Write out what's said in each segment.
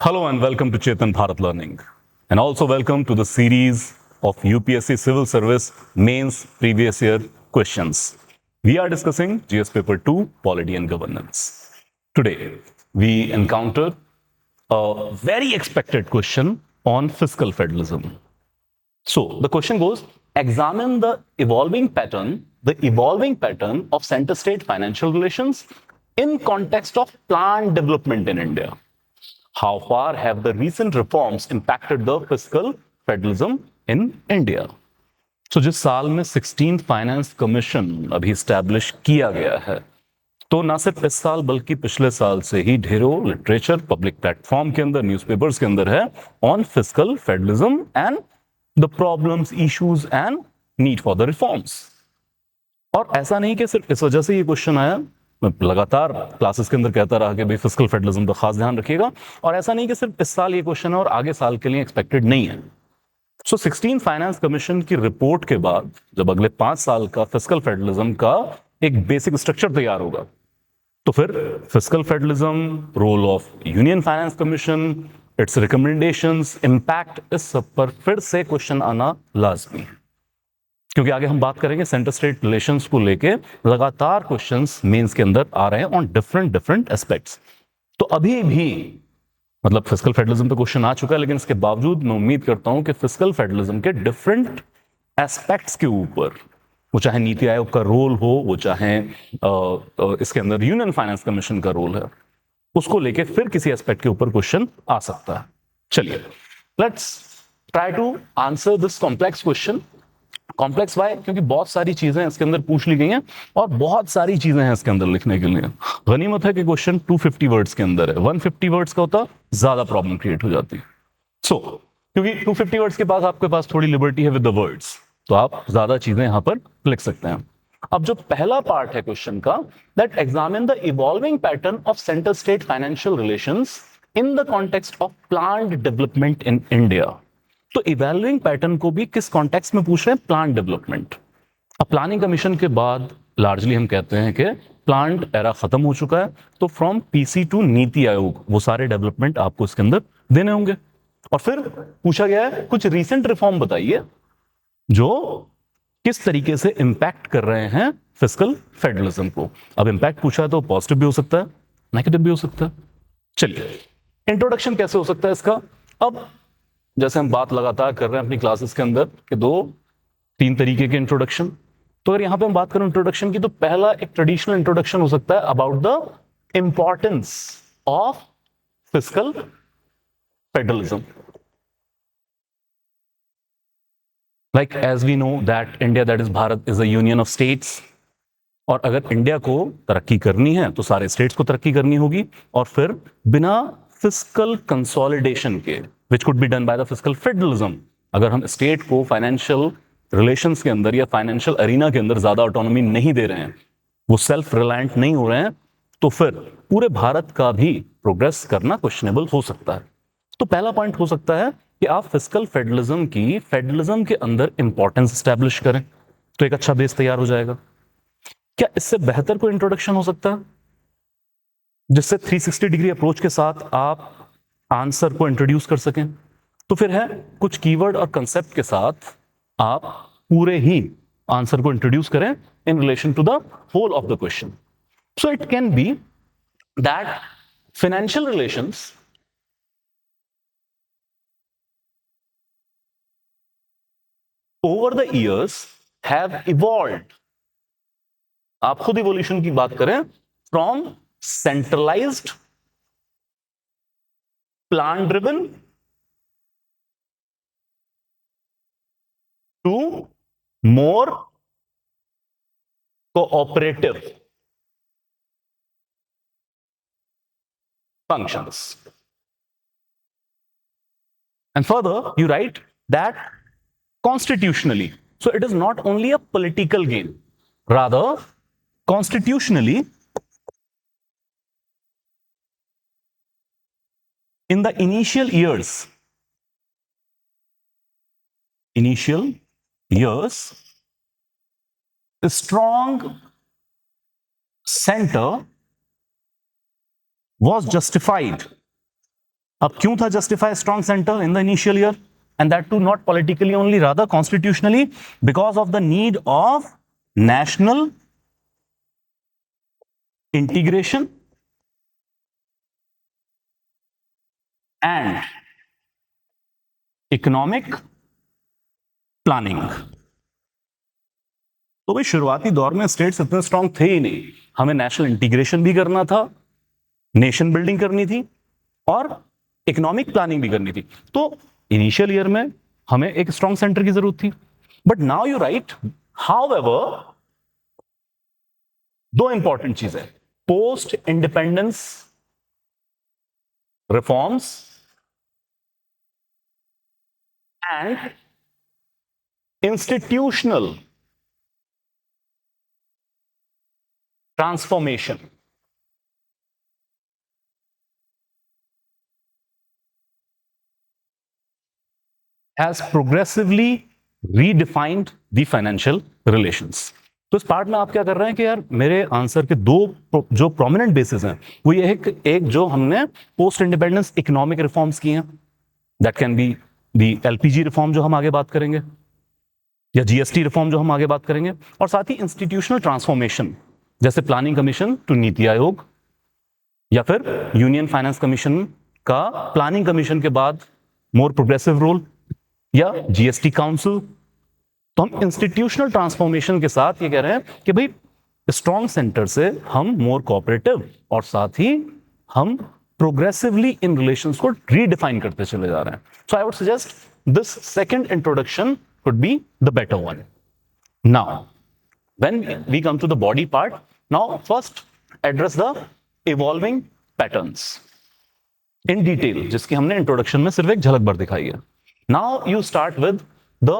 Hello and welcome to Chetan Bharat Learning, and also welcome to the series of UPSC Civil Service Mains Previous Year Questions. We are discussing GS Paper 2 Polity and Governance. Today, we encounter a very expected question on fiscal federalism. So the question goes, examine the evolving pattern of center-state financial relations in context of planned development in India. How far have the recent reforms impacted the fiscal federalism in India? So जिस साल में 16th finance commission अभी establish किया गया है, तो ना सिर्फ इस साल बल्कि पिछले साल से ही ढेरों लिटरेचर पब्लिक प्लेटफॉर्म के अंदर न्यूज़पेपर्स के अंदर है on fiscal federalism and the problems issues and need for the reforms. और ऐसा नहीं कि सिर्फ इस वजह से ये क्वेश्चन आया, मैं लगातार क्लासेस के अंदर कहता रहा कि भाई फिस्कल फेडरलिज्म का खास ध्यान रखिएगा, और ऐसा नहीं कि सिर्फ इस साल ये क्वेश्चन है और आगे साल के लिए एक्सपेक्टेड नहीं है. सो 16 फाइनेंस कमीशन की रिपोर्ट के बाद जब अगले 5 साल का फिस्कल फेडरलिज्म का एक बेसिक स्ट्रक्चर तैयार होगा, तो फिर fiscal federalism, role of union finance commission, its recommendations, impact, इस सब पर फिर से क्वेश्चन आना लाजमी है, क्योंकि आगे हम बात करेंगे सेंटर स्टेट रिलेशंस को लेके लगातार क्वेश्चंस मेंस के अंदर आ रहे हैं ऑन डिफरेंट एस्पेक्ट्स. तो अभी भी मतलब फिस्कल फेडरलिज्म पे क्वेश्चन आ चुका है, लेकिन इसके बावजूद मैं उम्मीद करता हूं कि फिस्कल फेडरलिज्म के डिफरेंट एस्पेक्ट्स के ऊपर, वो चाहे नीति आयोग का रोल हो, वो चाहे इसके अंदर यूनियन फाइनेंस कमीशन का रोल है, उसको लेके फिर किसी एस्पेक्ट के ऊपर क्वेश्चन आ सकता है. चलिए, let's try to answer this complex question. Complex why? क्योंकि बहुत सारी चीजें इसके अंदर पूछ ली गई हैं और बहुत सारी चीजें हैं इसके अंदर लिखने के लिए. गनीमत है कि क्वेश्चन 250 वर्ड्स के अंदर है. 150 वर्ड्स का होता ज्यादा प्रॉब्लम क्रिएट हो जाती. सो क्योंकि 250 वर्ड्स के पास आपके पास थोड़ी लिबर्टी है विद द वर्ड्स, तो आप ज्यादा चीजें यहां पर लिख सकते हैं. अब जो पहला पार्ट है क्वेश्चन का, that examine the evolving pattern of centre state financial relations in the context of planned development in India. तो इवैल्यूइंग पैटर्न को भी किस कॉन्टेक्स्ट में पूछ रहे हैं? Plan development. अब प्लानिंग कमीशन के बाद लार्जली हम कहते हैं कि प्लांट एरा खत्म हो चुका है, तो from PC two NITI Aayog वो सारे डेवलपमेंट आपको इसके अंदर देने होंगे. और फिर पूछा गया है कुछ रीसेंट रिफॉर्म बताइए जो किस तरीके से इंपैक्ट कर रहे हैं फिस्कल फेडरलिज्म को. अब इंपैक्ट पूछा है तो पॉजिटिव भी हो सकता है, नेगेटिव भी हो सकता है. चलिए, इंट्रोडक्शन कैसे हो सकता है इसका? अब जैसे हम बात लगातार कर रहे हैं अपनी क्लासेस के अंदर कि 2-3 तरीके के इंट्रोडक्शन, तो अगर यहां पे हम बात करें इंट्रोडक्शन की, तो पहला एक ट्रेडिशनल इंट्रोडक्शन हो सकता है about the importance of fiscal federalism. Like as we know that India, that is Bharat, is a union of states. और अगर इंडिया को तरक्की करनी है तो सारे स्टेट्स को तरक्की करनी होगी, और फिर बिना फिस्कल कंसोलिडेशन के, which could be done by the fiscal federalism, अगर हम स्टेट को फाइनेंशियल रिलेशंस के अंदर या फाइनेंशियल अरीना के अंदर ज्यादा ऑटोनॉमी नहीं दे रहे हैं, वो सेल्फ रिलायंट नहीं हो रहे हैं, तो फिर पूरे भारत का भी प्रोग्रेस करना क्वेश्चनेबल हो सकता है. तो पहला पॉइंट हो सकता है कि आप फिस्कल फेडरलिज्म के अंदर इंपॉर्टेंस स्टैब्लिश करें, तो एक अच्छा बेस तैयार हो जाएगा. क्या इससे बेहतर कोई इंट्रोडक्शन हो सकता है जिससे 360 डिग्री अप्रोच के साथ आप आंसर को इंट्रोड्यूस कर सकें? तो फिर है कुछ कीवर्ड और कंसेप्ट के साथ आप पूरे ही आंसर को इंट्रोड्यूस करें in relation to the whole of the question. So it can be that financial relations over the years have evolved. आप खुद इवोल्यूशन की बात करें, from centralised plan driven to more cooperative functions. And further, you write that constitutionally, so it is not only a political game, rather constitutionally, in the initial years, a strong center was justified अब क्यों था justify a strong center in the initial year, and that too not politically only, rather constitutionally, because of the need of national integration and economic planning. तो भाई शुरुआती दौर में states इतने strong थे ही नहीं, हमें नेशनल इंटीग्रेशन भी करना था, नेशन बिल्डिंग करनी थी और इकोनॉमिक प्लानिंग भी करनी थी। तो इनिशियल ईयर में हमें एक स्ट्रांग सेंटर की जरूरत थी। But now you right, however, दो इंपॉर्टेंट चीजें, post independence reforms and institutional transformation has progressively redefined the financial relations. तो इस पार्ट में आप क्या कर रहे हैं कि यार मेरे आंसर के दो जो प्रोमिनेंट बेसिस हैं वो ये है कि एक जो हमने पोस्ट इंडिपेंडेंस इकोनॉमिक रिफॉर्म्स किए हैं, that can be the LPG reform जो हम आगे बात करेंगे, या जीएसटी रिफॉर्म जो हम आगे बात करेंगे, और साथ ही इंस्टीट्यूशनल ट्रांसफॉर्मेशन जैसे planning commission to NITI Aayog, या फिर यूनियन फाइनेंस कमीशन का प्लानिंग कमीशन के बाद मोर प्रोग्रेसिव रोल, या जीएसटी काउंसिल। तो हम इंस्टीट्यूशनल ट्रांसफॉर्मेशन के साथ ये कह रहे हैं कि भाई स्ट्रॉन्ग सेंटर से हम मोर कोऑपरेटिव और साथ ही हम प्रोग्रेसिवली इन रिलेशंस को रीडिफाइन करते चले जा रहे हैं। So I would suggest this second introduction could be the better one. Now when we come to the body part, now first address the evolving patterns in detail, जिसकी हमने introduction में सिर्फ एक झलक भर दिखाई है। Now you start with the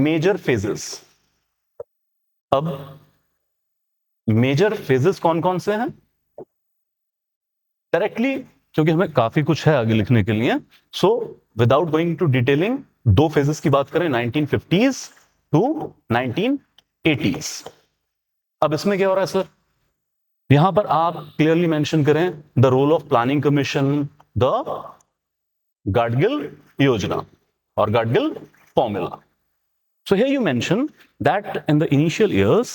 major phases. अब मेजर फेजेस कौन कौन से हैं डायरेक्टली, क्योंकि हमें काफी कुछ है आगे लिखने के लिए, so without going to detailing दो फेजेस की बात करें, 1950s टू 1980s। अब इसमें क्या हो रहा है सर, यहां पर आप क्लियरली मेंशन करें the role of planning commission, the Gadgil योजना और Gadgil formula. So here you mention that in the initial years,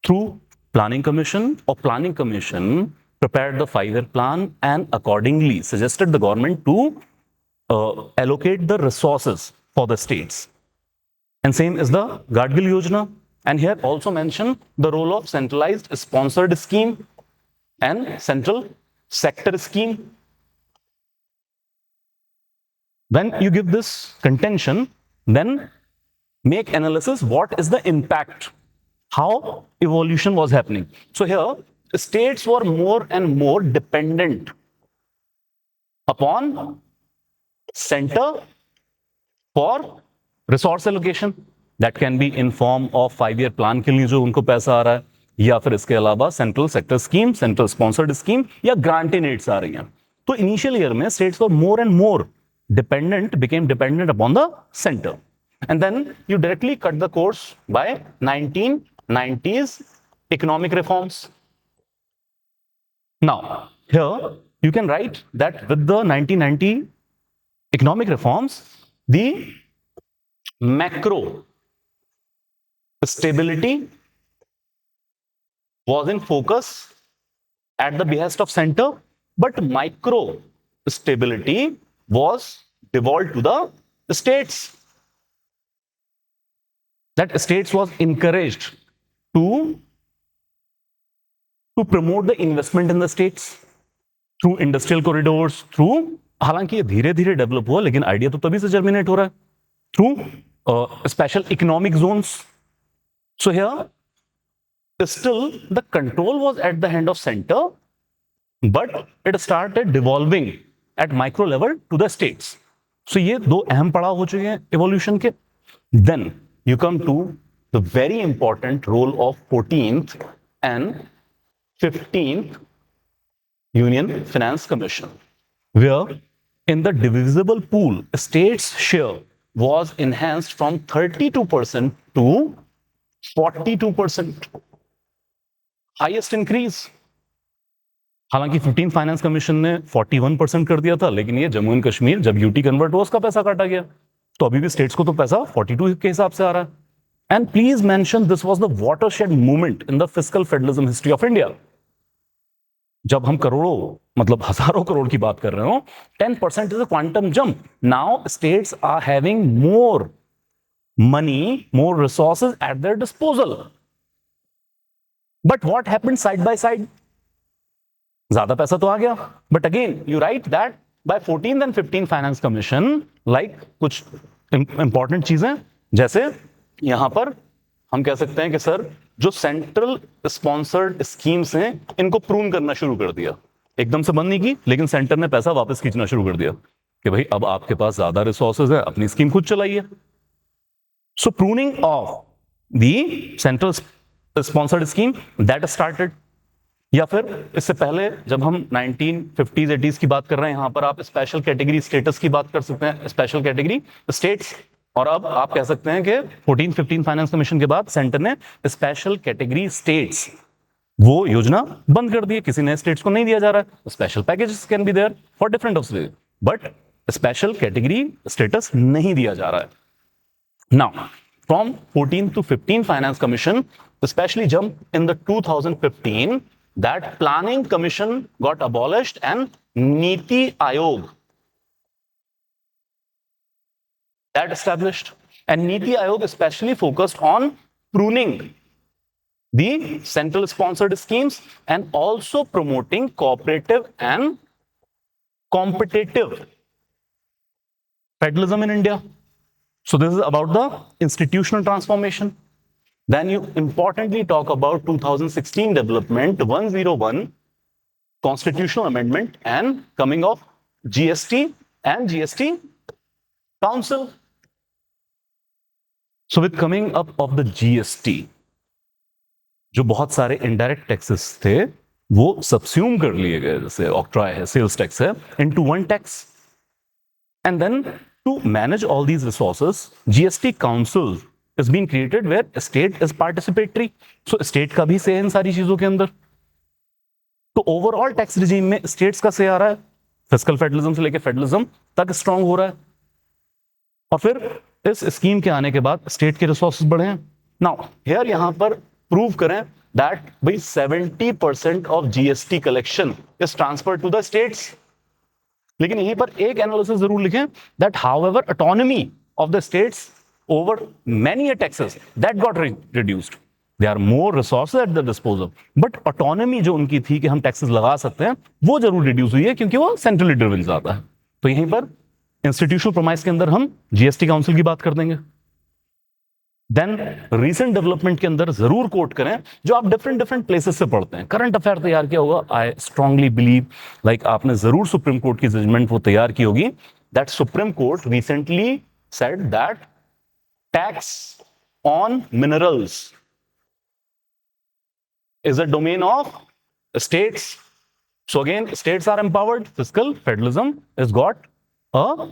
through planning commission prepared the 5-year plan and accordingly suggested the government to allocate the resources for the states. And same is the Gadgil Yojana. And here also mention the role of centralized sponsored scheme and central sector scheme. When you give this contention, then make analysis what is the impact, how evolution was happening. So here states were more and more dependent upon center for resource allocation, that can be in form of 5-year plan के लिए जो उनको पैसा आ रहा है, या फिर इसके अलावा central sector scheme, central sponsored scheme या ग्रांट इन एड्स आ रही हैं। तो इनिशियल ईयर में states were more and more became dependent upon the center, and then you directly cut the course by 1990s economic reforms. Now here you can write that with the 1990 economic reforms, the macro stability was in focus at the behest of center, but micro stability was devolved to the states. That states was encouraged to promote the investment in the states through industrial corridors, through, हालांकि ये धीरे धीरे develop हुआ लेकिन idea तो तभी से germinate हो रहा है, through special economic zones. So here still the control was at the hand of center, but it started devolving at micro level to the states. So ये दो अहम पड़ाव हो चुके हैं evolution के. Then you come to the very important role of 14th and 15th Union Finance Commission, where in the divisible pool, states' share was enhanced from 32% to 42%. Highest increase. हालांकि 15 finance commission ने 41% कर दिया था, लेकिन ये Jammu and Kashmir जब UT convert हुआ उसका पैसा काटा गया, तो अभी भी स्टेट्स को तो पैसा 42 के हिसाब से आ रहा है। And please mention this was the watershed movement in the fiscal federalism history of India. जब हम करोड़ों मतलब हजारों करोड़ की बात कर रहे हो, 10% is a quantum jump. Now states are having more money, more resources at their disposal. But what happened side by side? ज्यादा पैसा तो आ गया, but again you write that by 14th and 15th finance commission like कुछ important चीजें, जैसे यहां पर हम कह सकते हैं कि सर जो सेंट्रल स्पॉन्सर्ड स्कीम्स हैं इनको प्रून करना शुरू कर दिया। एकदम से बंद नहीं की, लेकिन सेंटर ने पैसा वापस खींचना शुरू कर दिया कि भाई अब आपके पास ज्यादा रिसोर्सेज है, अपनी स्कीम खुद चलाइए। So pruning of the central sponsored scheme that started, या फिर इससे पहले जब हम 1950s 80s की बात कर रहे हैं, यहां पर आप स्पेशल कैटेगरी स्टेटस की बात कर सकते हैं, स्पेशल कैटेगरी स्टेट्स। और अब आप कह सकते हैं कि 14-15 फाइनेंस कमीशन के बाद सेंटर ने स्पेशल कैटेगरी स्टेट्स वो योजना बंद कर दी, किसी नए स्टेट्स को नहीं दिया जा रहा है। Special packages can be there for different of, but special category status नहीं दिया जा रहा है। Now, from 14th to 15th Finance Commission, especially jump in the 2015, that Planning Commission got abolished and Niti Aayog that established. And Niti Aayog especially focused on pruning the central sponsored schemes and also promoting cooperative and competitive federalism in India. So this is about the institutional transformation. Then you importantly talk about 2016 development 101 constitutional amendment and coming of GST and GST Council. So with coming up of the GST, जो बहुत सारे indirect taxes थे वो subsume कर लिए गए, जैसे octroi है, सेल्स टैक्स है, into one tax. And then to manage all these resources, GST Council is being created where state is participatory. So state का भी say इन सारी चीजों के अंदर। तो ओवरऑल टैक्स रिजीम में स्टेट्स का से आ रहा है, फिस्कल फेडरलिज्म से लेके फेडरलिज्म तक स्ट्रांग हो रहा है। और फिर इस स्कीम के आने के बाद स्टेट के रिसोर्सेज बढ़े हैं। नाउ हियर यहां पर प्रूव करें दैट भाई 70% of GST collection is transferred to the states. लेकिन यहीं पर एक एनालिसिस जरूर लिखें that however autonomy of the states over many taxes that got reduced. They are more resources at the disposal, but autonomy जो उनकी थी कि हम टैक्सेस लगा सकते हैं वो जरूर रिड्यूस हुई है, क्योंकि वो सेंट्रली ड्रिवन ज्यादा है। तो यहीं पर इंस्टीट्यूशनल प्रोमाइस के अंदर हम जीएसटी काउंसिल की बात कर देंगे। देन रीसेंट डेवलपमेंट के अंदर जरूर कोट करें जो आप डिफरेंट डिफरेंट प्लेसेस से पढ़ते हैं। करंट अफेयर तैयार किया होगा, आई स्ट्रांगली बिलीव लाइक आपने जरूर सुप्रीम कोर्ट की जजमेंट वो तैयार की होगी, that supreme court recently said that tax on minerals is a domain of states. So again, states are empowered. Fiscal federalism has got a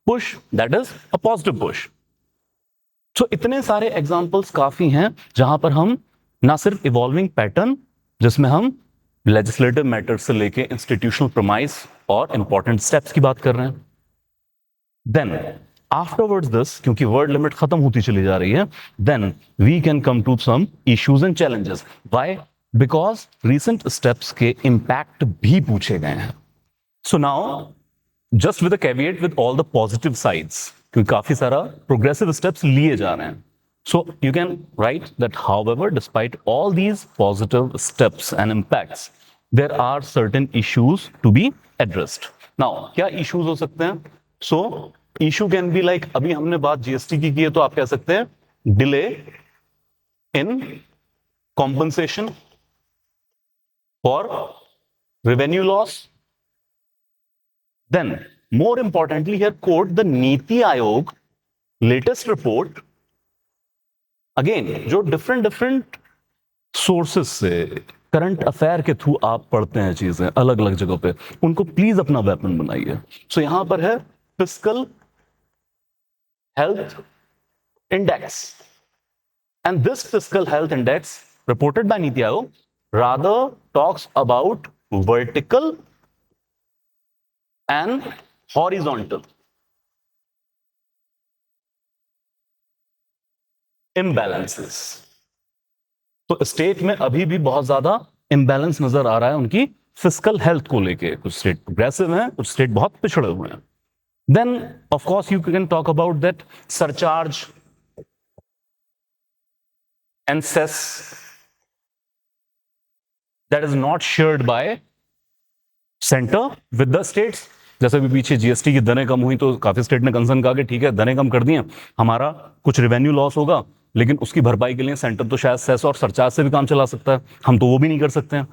push, that is a positive push. So इतने सारे examples काफी हैं जहां पर हम ना सिर्फ evolving pattern जिसमें हम लेजिस्लेटिव मैटर्स से लेके इंस्टीट्यूशनल प्रोमाइस और इंपॉर्टेंट स्टेप्स की बात कर रहे हैं। देन आफ्टरवर्ड्स दिस, क्योंकि वर्ड लिमिट खत्म होती चली जा रही है, then we can come to some issues and challenges. Why? Because recent steps के इंपैक्ट भी पूछे गए हैं। So now just with a caveat with all the positive sides, क्योंकि काफी सारा प्रोग्रेसिव स्टेप्स लिए जा रहे हैं। So you can write that however despite all these positive steps and impacts there are certain issues to be addressed. Now क्या issues हो सकते हैं? So issue can be like, अभी हमने बात जीएसटी की है, तो आप कह सकते हैं delay in compensation for revenue loss. Then more importantly here quote the NITI Aayog latest report. Again जो डिफरेंट डिफरेंट सोर्सेस से करंट अफेयर के थ्रू आप पढ़ते हैं चीजें अलग अलग जगह पे, उनको प्लीज अपना वेपन बनाइए। सो यहां पर है fiscal health index, and this fiscal health index reported by Niti Aayog rather talks about vertical and horizontal imbalances. तो स्टेट में अभी भी बहुत ज्यादा इम्बैलेंस नजर आ रहा है उनकी फिस्कल हेल्थ को लेके. कुछ स्टेट प्रोग्रेसिव हैं, कुछ स्टेट बहुत पिछड़े हुए हैं. Then of course you can talk about that surcharge and cess that is not shared by centre with the states. जैसे भी पीछे जीएसटी की दरें कम हुई तो काफी स्टेट ने कंसर्न कहा कि ठीक है दरें कम कर दी हैं, हमारा कुछ रेवेन्यू लॉस होगा, लेकिन उसकी भरपाई के लिए सेंटर तो शायद सेस और सरचार्ज से भी काम चला सकता है, हम तो वो भी नहीं कर सकते हैं.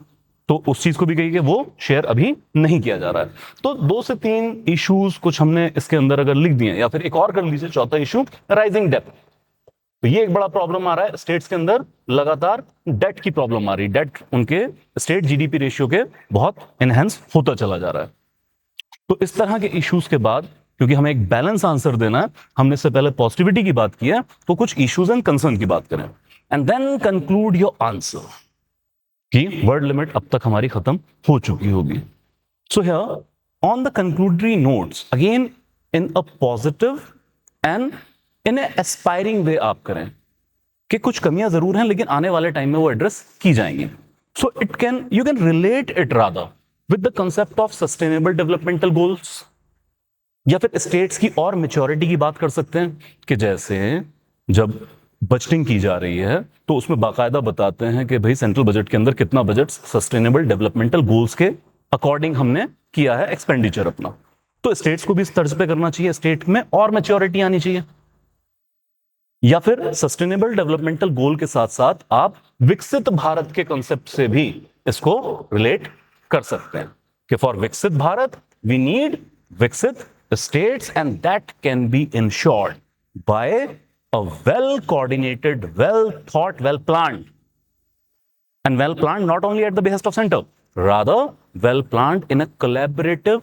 तो उस चीज को भी कही कि वो शेयर अभी नहीं किया जा रहा है. तो 2 से 3 इश्यूज कुछ हमने इसके अंदर अगर लिख दिए, या फिर एक और कर लीजिए, चौथा इशू राइजिंग डेप्थ. तो ये एक बड़ा प्रॉब्लम आ रहा है स्टेट्स के अंदर, लगातार डेट की प्रॉब्लम आ रही है. डेट उनके स्टेट जीडीपी रेशियो के बहुत एनहेंस होता चला जा रहा है. तो इस तरह के इश्यूज के बाद, क्योंकि हमें एक बैलेंस आंसर देना है, हमने इससे पहले पॉजिटिविटी की बात की है, तो कुछ इश्यूज एंड कंसर्न की बात करें and then conclude your answer कि वर्ड लिमिट अब तक हमारी खत्म हो चुकी होगी. So here on the concludary notes again in a positive and in a aspiring way आप करें कि कुछ कमियां जरूर हैं लेकिन आने वाले टाइम में वो एड्रेस की जाएंगी. सो it can you can relate it rather with the concept of sustainable developmental goals, या फिर स्टेट्स की और मेच्योरिटी की बात कर सकते हैं कि जैसे जब बजटिंग की जा रही है तो उसमें बाकायदा बताते हैं कि भाई सेंट्रल बजट के अंदर कितना बजट सस्टेनेबल डेवलपमेंटल गोल्स के अकॉर्डिंग हमने किया है एक्सपेंडिचर अपना. तो स्टेट्स को भी इस तर्ज पे करना चाहिए, स्टेट में और मेच्योरिटी आनी चाहिए. या फिर सस्टेनेबल डेवलपमेंटल गोल के साथ साथ आप विकसित भारत के कॉन्सेप्ट से भी इसको रिलेट कर सकते हैं कि for Viksit Bharat we need विकसित states and that can be ensured by a well coordinated, well thought, well planned, and well planned not only at the behest of center, rather well planned in a collaborative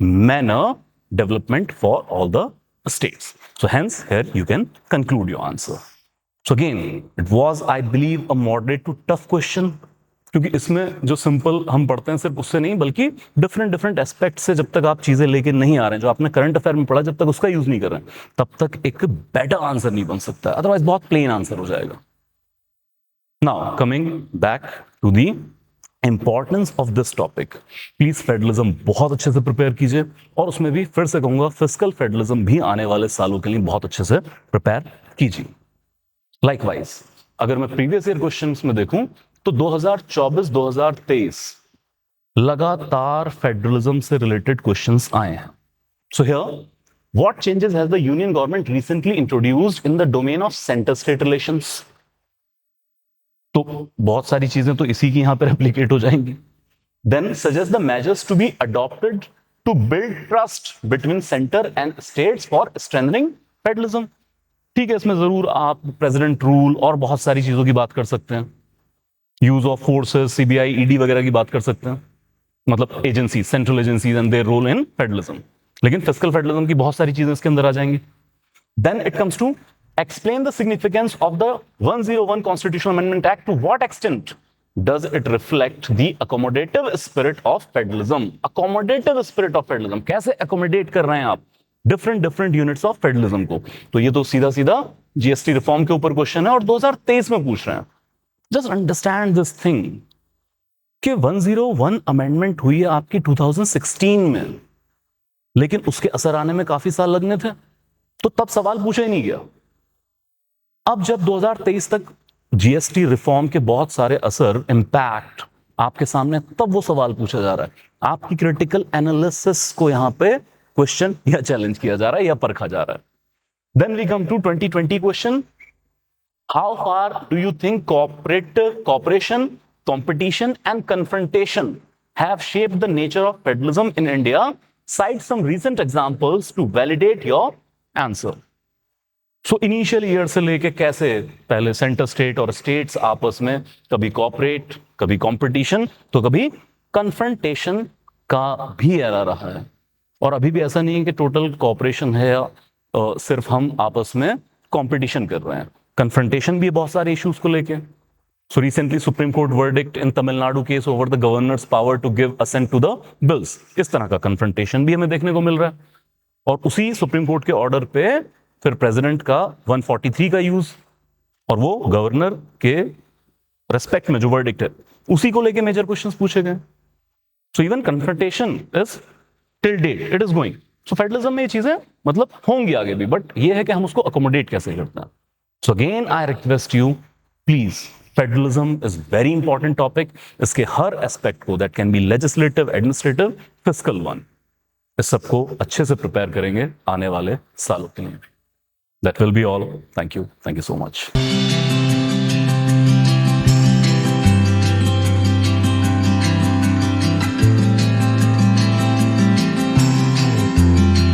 manner development for all the states. So hence here you can conclude your answer. So again it was, I believe, a moderate to tough question, क्योंकि इसमें जो simple हम पढ़ते हैं सिर्फ उससे नहीं बल्कि डिफरेंट एस्पेक्ट से जब तक आप चीजें लेके नहीं आ रहे हैं, जो आपने करंट अफेयर में पढ़ा, जब तक उसका यूज नहीं कर रहे हैं तब तक एक बेटर आंसर नहीं बन सकता, अदरवाइज बहुत प्लेन आंसर हो जाएगा. Now coming back to the importance of this topic, please federalism बहुत अच्छे से प्रिपेयर कीजिए, और उसमें भी फिर से कहूंगा फिस्कल फेडरलिज्म भी आने वाले सालों के लिए बहुत अच्छे से प्रिपेयर कीजिए. लाइकवाइज अगर मैं प्रीवियस ईयर क्वेश्चंस में देखूं तो 2024-2023 लगातार फेडरलिज्म से रिलेटेड क्वेश्चंस आए हैं. So here what changes has the union government recently introduced in the domain of centre state relations. तो बहुत सारी चीजें तो इसी की यहां पर एप्लीकेट हो जाएंगी. Then suggest the measures to be adopted to build trust between centre and states for strengthening federalism. ठीक है, इसमें जरूर आप प्रेसिडेंट रूल और बहुत सारी चीजों की बात कर सकते हैं, use of forces, CBI, ED वगैरह की बात कर सकते हैं, मतलब agency, central agencies and their role in federalism. लेकिन फिस्कल फेडरलिज्म की बहुत सारी चीजें इसके अंदर आ जाएंगी. Then it comes to explain the significance of the 101 Constitutional Amendment Act. To what extent does it reflect the accommodative spirit of federalism? Accommodative spirit of federalism, कैसे accommodate कर रहे हैं आप different units of federalism को? तो ये तो सीधा सीधा जीएसटी रिफॉर्म के ऊपर क्वेश्चन है और 2023 में पूछ रहे हैं. Just understand this thing कि 101 अमेंडमेंट हुई है आपकी 2016 में, लेकिन उसके असर आने में काफी साल लगने थे, तो तब सवाल पूछा ही नहीं गया. अब जब 2023 तक जीएसटी रिफॉर्म के बहुत सारे असर, इंपैक्ट आपके सामने, तब वो सवाल पूछा जा रहा है. आपकी क्रिटिकल एनालिसिस को यहां पे क्वेश्चन या चैलेंज किया जा रहा है या परखा जा रहा है. Then we come to 2020 question. How far do you think cooperation, competition and confrontation have shaped the nature of federalism in India? Cite some recent examples to validate your answer. So initial year से लेके कैसे पहले centre state और states आपस में कभी cooperate, कभी competition, तो कभी कन्फ्रंटेशन का भी एरा रहा है. और अभी भी ऐसा नहीं है कि टोटल कॉपरेशन है या सिर्फ हम आपस में कंपटीशन कर रहे हैं. कन्फ्रंटेशन भी है बहुत सारे इश्यूज को लेके. So recently Supreme Court verdict in Tamil Nadu case over the governor's power to give assent to the bills. इस तरह का confrontation भी हमें देखने को मिल रहा है. और उसी सुप्रीम कोर्ट के ऑर्डर पे फिर प्रेसिडेंट का 143 का यूज और वो गवर्नर के रेस्पेक्ट में जो वर्डिक्ट है उसी को लेके मेजर क्वेश्चंस पूछे गए. So even confrontation is till date it is going. So federalism में ये चीजें मतलब होंगी आगे भी, बट ये है कि हम उसको अकोमोडेट कैसे करते हैं. So again I request you, please, federalism is very important topic. इसके हर एस्पेक्ट को, that can B legislative, administrative, fiscal one, इस सबको अच्छे से प्रिपेयर करेंगे आने वाले सालों के लिए. That will be all. Thank you so much.